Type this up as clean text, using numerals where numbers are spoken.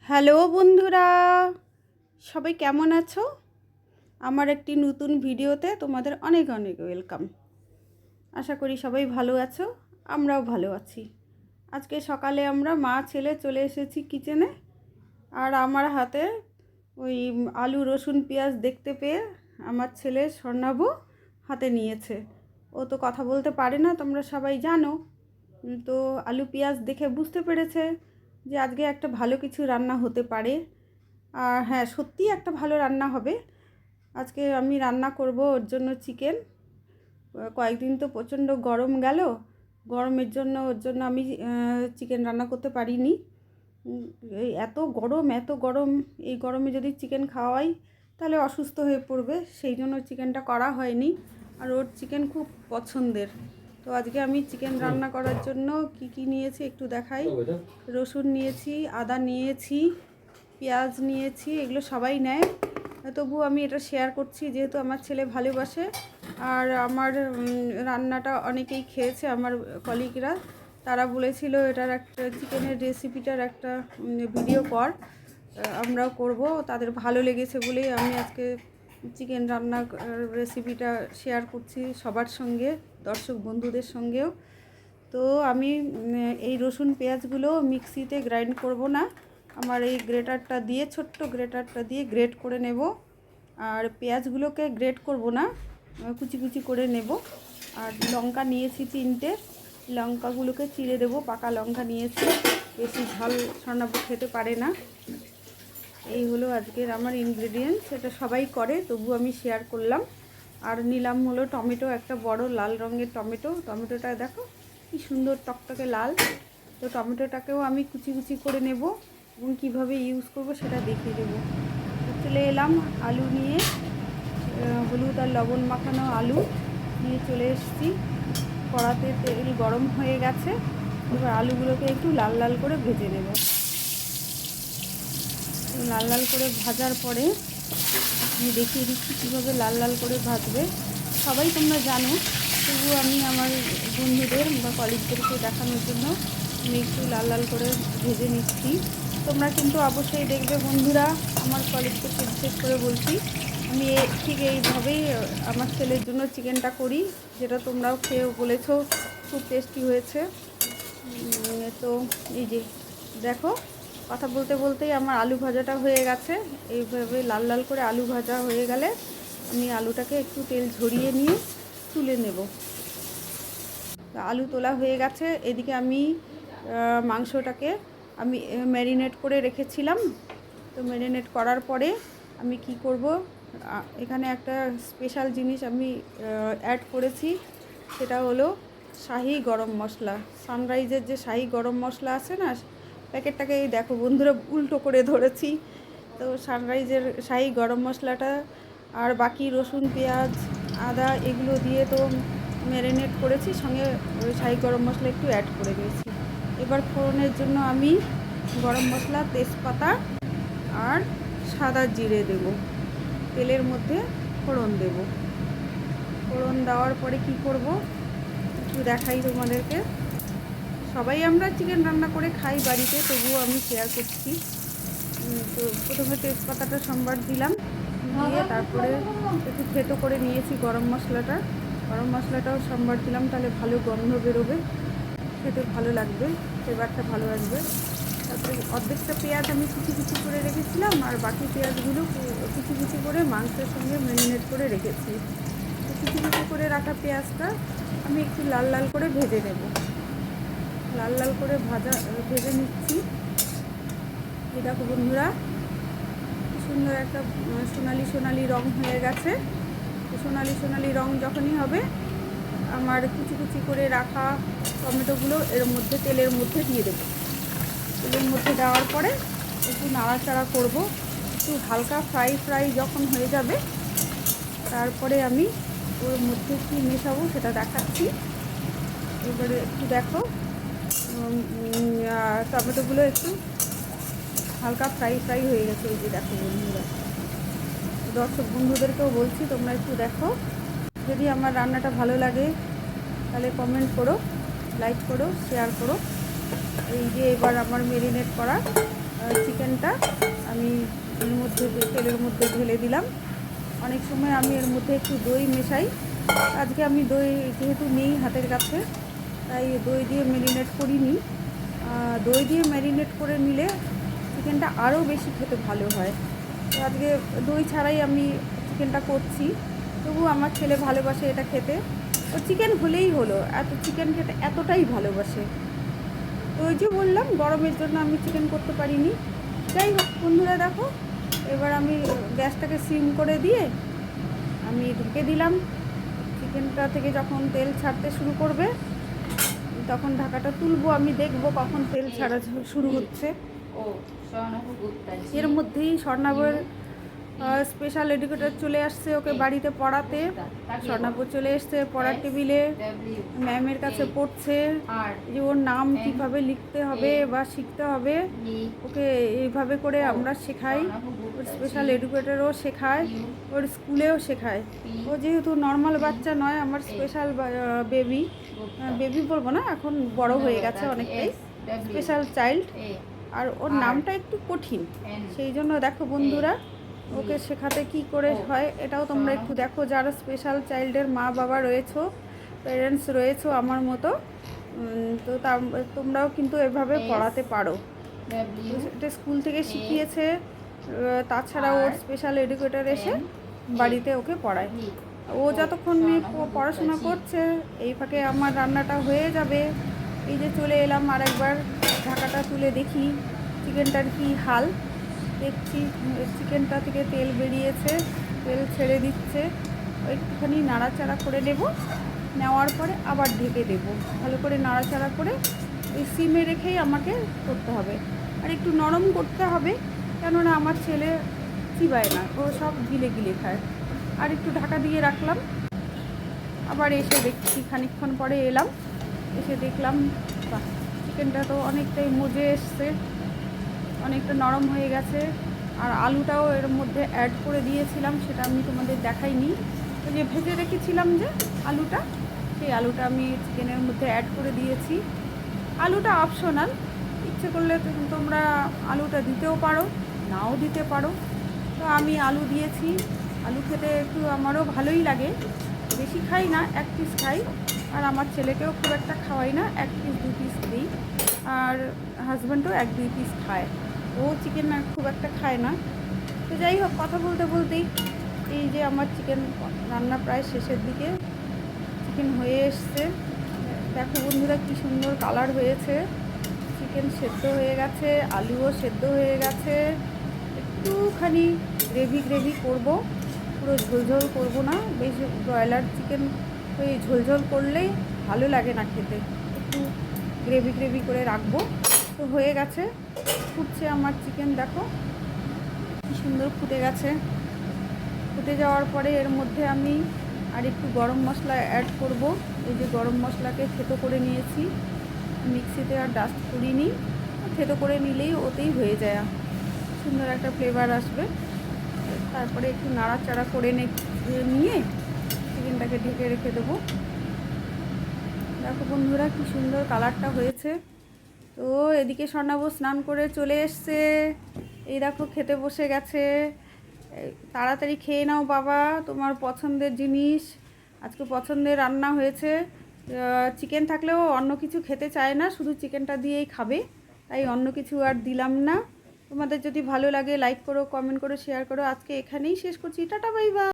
Hello বন্ধুরা, সবাই কেমন আছো? আমার একটি নতুন ভিডিওতে তোমাদের অনেক অনেক ওয়েলকাম। আশা করি সবাই ভালো আছো, আমরাও ভালো আছি। আজকে সকালে আমরা মা ছেলে চলে এসেছি কিচেনে, আর আমার হাতে ওই আলু রসুন পেঁয়াজ দেখতে পেয়ে আমার ছেলে স্বর্ণাভ হাতে নিয়েছে। ও তো কথা বলতে পারে না, তোমরা সবাই জানো। তো আলু পেঁয়াজ দেখে বুঝতে পেরেছে যে আজকে একটা ভালো কিছু রান্না হতে পারে। আর হ্যাঁ, সত্যিই একটা ভালো রান্না হবে। আজকে আমি রান্না করব ওর জন্য চিকেন। কয়েকদিন তো প্রচণ্ড গরম গেল, গরমের জন্য ওর জন্য আমি চিকেন রান্না করতে পারিনি। এই এত গরম, এই গরমে যদি চিকেন খাওয়াই তাহলে অসুস্থ হয়ে পড়বে, সেই জন্য চিকেনটা করা হয়নি। আর ওর চিকেন খুব পছন্দের। তো আজকে আমি চিকেন রান্না করার জন্য কি নিয়েছি একটু দেখাই। রসুন নিয়েছি, আদা নিয়েছি, পেঁয়াজ নিয়েছি, এগুলো সবাই নেয়, তবু আমি এটা শেয়ার করছি যেহেতু আমার ছেলে ভালোবাসে। আর আমার রান্নাটা অনেকেই খেয়েছে, আমার কলিগরা, তারা বলেছিল এটার একটা চিকেনের রেসিপিটার একটা ভিডিও কর, আমরাও করব। তাদের ভালো লেগেছে বলেই আমি আজকে চিকেন রান্নার রেসিপিটা শেয়ার করছি সবার সঙ্গে, দর্শক বন্ধুদের সঙ্গেও। তো আমি এই রসুন পেঁয়াজগুলো মিক্সিতে গ্রাইন্ড করব না, আমার এই গ্রেটারটা দিয়ে, ছোট্ট গ্রেটারটা দিয়ে গ্রেট করে নেব। আর পেঁয়াজগুলোকে গ্রেট করব না, কুচি কুচি করে নেব। আর লঙ্কা নিয়েছি 3টে, লঙ্কাগুলোকে চিড়ে দেবো, পাকা লঙ্কা নিয়েছি, বেশি ঝাল স্বর্ণাভ খেতে পারে না। এই হলো আজকের আমার ইনগ্রেডিয়েন্টস, এটা সবাই করে তবু আমি শেয়ার করলাম। আর নিলাম হলো টমেটো, একটা বড় লাল রঙের টমেটোটা দেখো কি সুন্দর টকটকে লাল। তো টমেটোটাকেও আমি কুচি কুচি করে নেব এবং কীভাবে ইউজ করব সেটা দেখিয়ে দেবো। চলে এলাম আলু নিয়ে, হলুদ আর লবণ মাখানো আলু নিয়ে চলে এসেছি। কড়াতে তেল গরম হয়ে গেছে, এবার আলুগুলোকে একটু লাল লাল করে ভেজে নেব। লাল লাল করে ভাজার পরে আমি দেখিয়ে দিচ্ছি কীভাবে লাল লাল করে ভাজবে। সবাই তোমরা জানো, তবুও আমি আমার বন্ধুদের বা কলিগদেরকে দেখানোর জন্য আমি একটু লাল লাল করে ভেজে নিচ্ছি। তোমরা কিন্তু অবশ্যই দেখবে বন্ধুরা, আমার কলিগদেরকে বিশেষ করে বলছি, আমি ঠিক এইভাবেই আমার ছেলের জন্য চিকেনটা করি, যেটা তোমরাও খেয়ে বলেছো খুব টেস্টি হয়েছে। তো এই যে দেখো, কথা বলতে বলতেই আমার আলু ভাজাটা হয়ে গেছে। এইভাবে লাল লাল করে আলু ভাজা হয়ে গেলে আমি আলুটাকে একটু তেল ঝরিয়ে নিয়ে তুলে নেব। আলু তোলা হয়ে গেছে, এদিকে আমি মাংসটাকে আমি ম্যারিনেট করে রেখেছিলাম। তো ম্যারিনেট করার পরে আমি কি করব, এখানে একটা স্পেশাল জিনিস আমি অ্যাড করেছি, সেটা হলো শাহি গরম মশলা। সানরাইজের যে শাহি গরম মশলা আছে না, প্যাকেটটাকে এই দেখো বন্ধুরা উল্টো করে ধরেছি। তো সানরাইজের শাহি গরম মশলাটা আর বাকি রসুন পেঁয়াজ আদা এগুলো দিয়ে তো ম্যারিনেট করেছি, সঙ্গে ওই শাহি গরম মশলা একটু অ্যাড করে দিয়েছি। এবার ফোড়নের জন্য আমি গরম মশলা, তেজপাতা আর সাদা জিরে দেব, তেলের মধ্যে ফোড়ন দেব। ফোড়ন দেওয়ার পরে কি করব একটু দেখাই তোমাদেরকে। সবাই আমরা চিকেন রান্না করে খাই বাড়িতে, তবুও আমি শেয়ার করছি। তো প্রথমে তেজপাতাটা সম্বার দিলাম, দিয়ে তারপরে একটু থেতো করে নিয়েছি গরম মশলাটাও সম্বার দিলাম, তাহলে ভালো গন্ধ বেরোবে, খেতে ভালো লাগবে, ফ্লেভারটা ভালো আসবে। তারপরে অর্ধেকটা পেঁয়াজ আমি কুচি কুচি করে রেখেছিলাম, আর বাকি পেঁয়াজগুলো কুচি কুচি করে মাংসের সঙ্গে ম্যারিনেট করে রেখেছি। তো কুচি কুচি করে রাখা পেঁয়াজটা আমি একটু লাল লাল করে ভেজে নেব। লাল লাল করে ভেজে নিচ্ছি। এই দেখো বন্ধুরা, সুন্দর একটা সোনালি সোনালি রং হয়ে গেছে। সোনালি সোনালি রং যখনই হবে, আমার কুচি কুচি করে রাখা টমেটোগুলো এর মধ্যে তেলের মধ্যে দিয়ে দেবো। তেলের মধ্যে দেওয়ার পরে একটু নাড়াচাড়া করব, একটু হালকা ফ্রাই যখন হয়ে যাবে, তারপরে আমি ওর মধ্যে কি মেশাবো সেটা দেখাচ্ছি। এবারে একটু দেখো, টমেটোগুলো একটু হালকা ফ্রাই হয়ে গেছে। এই যে দেখো বন্ধুরা, দর্শক বন্ধুদেরকেও বলছি তোমরা একটু দেখো। যদি আমার রান্নাটা ভালো লাগে তাহলে কমেন্ট করো, লাইক করো, শেয়ার করো। এই যে এবার আমার ম্যারিনেট করা চিকেনটা আমি এর মধ্যে তেলের মধ্যে ঢেলে দিলাম। অনেক সময় আমি এর মধ্যে একটু দই মেশাই। আজকে আমি দই যেহেতু নেই হাতের কাছে, তাই দই দিয়ে ম্যারিনেট করিনি। দই দিয়ে ম্যারিনেট করে নিলে চিকেনটা আরও বেশি খেতে ভালো হয়। তো আজকে দই ছাড়াই আমি চিকেনটা করছি। তবু আমার ছেলে ভালোবাসে এটা খেতে। ও চিকেন হলেই হলো, এত চিকেন খেতে এতটাই ভালোবাসে। তো ওই যে বললাম গরমের জন্য আমি চিকেন করতে পারিনি। যাই হোক বন্ধুরা, দেখো এবার আমি গ্যাসটাকে সিম করে দিয়ে আমি ঢেকে দিলাম। চিকেনটা থেকে যখন তেল ছাড়তে শুরু করবে তখন ঢাকাটা তুলবো, আমি দেখবো কখন তেল ছাড়া শুরু হচ্ছে। এর মধ্যেই স্বর্ণাবর স্পেশাল এডুকেটর চলে আসছে ওকে বাড়িতে পড়াতে। স্বর্ণাবর চলে এসছে পড়ার টেবিলে, ম্যামের কাছে পড়ছে যে ওর নাম কীভাবে লিখতে হবে বা শিখতে হবে। ওকে এইভাবে করে আমরা শেখাই, ওর স্পেশাল এডুকেটরও শেখায়, ওর স্কুলেও শেখায়। ও যেহেতু নর্মাল বাচ্চা নয়, আমার স্পেশাল বেবি, বেবি বলবো না, এখন বড় হয়ে গেছে অনেকটাই, স্পেশাল চাইল্ড। আর ওর নামটা একটু কঠিন, সেই জন্য দেখো বন্ধুরা ওকে শেখাতে কি করে হয় এটাও তোমরা একটু দেখো, যারা স্পেশাল চাইল্ডের মা বাবা রয়েছো, প্যারেন্টস রয়েছো আমার মতো, তো তোমরাও কিন্তু এভাবে পড়াতে পারো। এটা স্কুল থেকে শিখিয়েছে, তাছাড়া ওর স্পেশাল এডুকেটর এসে বাড়িতে ওকে পড়ায়। ও যতক্ষণ পড়াশোনা করছে এই ফাঁকে আমার রান্নাটা হয়ে যাবে। এই যে চলে এলাম, আর একবার ঢাকাটা তুলে দেখি চিকেনটার কি হাল। দেখছি চিকেনটা থেকে তেল বেরিয়েছে, তেল ছেড়ে দিচ্ছে। একটুখানি নাড়াচাড়া করে নেব, নেওয়ার পরে আবার ঢেকে দেব। ভালো করে নাড়াচাড়া করে ওই সিমে রেখেই আমাকে করতে হবে। আর একটু নরম করতে হবে, কেননা আমার ছেলে চিবায় না, ও সব গিলে গিলে খায়। আর একটু ঢাকা দিয়ে রাখলাম। আবার এসে দেখছি, খানিকক্ষণ পরে এলাম, এসে দেখলাম বাহ, চিকেনটা তো অনেকটাই মজে এসছে, অনেকটা নরম হয়ে গেছে। আর আলুটাও এর মধ্যে অ্যাড করে দিয়েছিলাম, সেটা আমি তোমাদের দেখাইনি। ওই যে ভেজে রেখেছিলাম যে আলুটা, সেই আলুটা আমি চিকেনের মধ্যে অ্যাড করে দিয়েছি। আলুটা অপশনাল, ইচ্ছে করলে তোমরা আলুটা দিতেও পারো, নাও দিতে পারো। তো আমি আলু দিয়েছি। আলু খেতে একটু আমারও ভালোই লাগে, বেশি খাই না, 1 পিস খাই। আর আমার ছেলেকেও খুব একটা খাওয়াই না, 1 পিস 2 পিস দিই। আর হাজব্যান্ডও 1-2 পিস খায়, ও চিকেন খুব একটা খায় না। তো যাই হোক, কথা বলতে বলতেই এই যে আমার চিকেন রান্না প্রায় শেষের দিকে, চিকেন হয়ে এসছে। দেখো বন্ধুরা কি সুন্দর কালার হয়েছে, চিকেন সেদ্ধ হয়ে গেছে, আলুও সেদ্ধ হয়ে গেছে। একটুখানি গ্রেভি গ্রেভি করবো, পুরো ঝোলঝোল করব না। বেশ ব্রয়লার চিকেন ওই ঝোলঝোল করলেই ভালো লাগে না খেতে, একটু গ্রেভি গ্রেভি করে রাখবো। তো হয়ে গেছে, ফুটছে আমার চিকেন, দেখো কি সুন্দর ফুটে গেছে। ফুটে যাওয়ার পরে এর মধ্যে আমি আর একটু গরম মশলা অ্যাড করব। এই যে গরম মশলাকে থেতো করে নিয়েছি, মিক্সিতে আর ডাস্ট করিনি, থেতো করে নিলেই ওতেই হয়ে যায়, সুন্দর একটা ফ্লেভার আসবে। তারপরে একটু নাড়াচাড়া করে নিয়ে চিকেনটাকে ঢেকে রেখে দেবো। দেখো বন্ধুরা কি সুন্দর কালারটা হয়েছে। তো এদিকে স্বর্ণাব স্নান করে চলে এসছে, এই দেখো খেতে বসে গেছে। তাড়াতাড়ি খেয়ে নাও বাবা, তোমার পছন্দের জিনিস, আজকে পছন্দের রান্না হয়েছে। চিকেন থাকলেও অন্য কিছু খেতে চায় না, শুধু চিকেনটা দিয়েই খাবে, তাই অন্য কিছু আর দিলাম না। তোমাদের যদি ভালো লাগে লাইক করো, কমেন্ট করো, শেয়ার করো। আজকে এখানেই শেষ করছি, টাটা বাই বাই।